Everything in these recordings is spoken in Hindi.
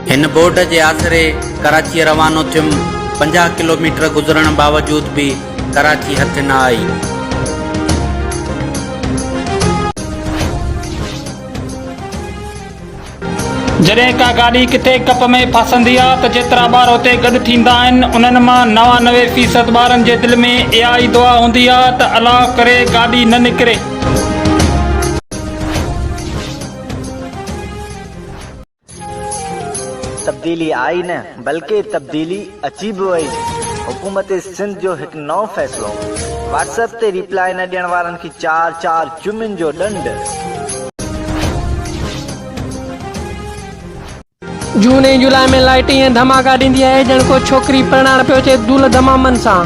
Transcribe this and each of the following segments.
हिन बोर्ड के आसरे कराची रवानो थियुम। 50 किलोमीटर गुजरण बावजूद भी कराची हथ न आई। जॾहिं का गाड़ी किथे कप में फासंदी आहे त जेतिरा ॿार उते गॾु थींदा आहिनि उन्हनि मां 99% ॿारनि जे दिलि में इहा ई दुआ हूंदी आहे त अलाह करे गाॾी न निकिरे। तब्दीली आई न बल्कि तब्दीली अची बि वई। हुकूमत सिंध जो एक नओं फ़ैसिलो, व्हाट्सएप ते रिप्लाई न ॾियण वारनि खे 4 चुमिन जो ॾंड। जून ऐं जुलाई में लाइट ईअं धमाका ॾींदी आहे ॼण को छोकिरी परणाइण पियो अचे दूल धमामन सां।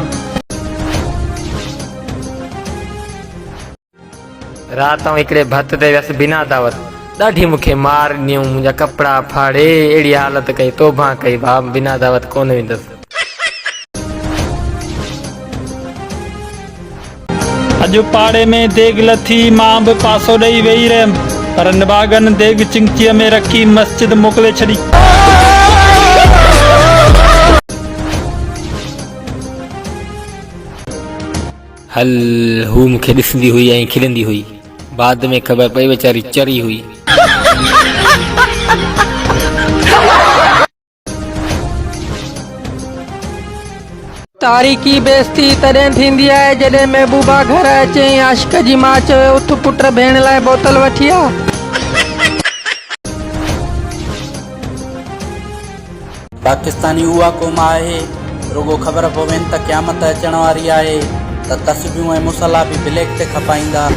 रात हिकिड़े भत ते वियसि बिना दावत, ॾाढी मूंखे मार ॾिनऊं, मुंहिंजा कपिड़ा फाड़े अहिड़ी हालत कई, तोबा कई, भाउ बिना दावत कोन वेंदसि। अॼु पाड़े में देग लथी, मां बि पासो ॾेई वेही रहियमि, पर निभागन देग चिंचीअ में रखी मस्जिद मोकिले छॾी। हल हू मूंखे ॾिसंदी हुई ऐं खिलंदी हुई, बाद में ख़बर पई वीचारी चरी हुई। तारीकी बेइज्जती तॾहिं थींदी आहे जॾहिं महबूबा घर अचे ऐं आशिक जी मां चवे उथ पुट भेण लाइ बोतल वठी आ। पाकिस्तानी उहा क़ौम आहे रुगो ख़बर पवनि त क़यामत अचण वारी आहे त तस्बीहूं ऐं मुसला बि ब्लैक ते खपाईंदा।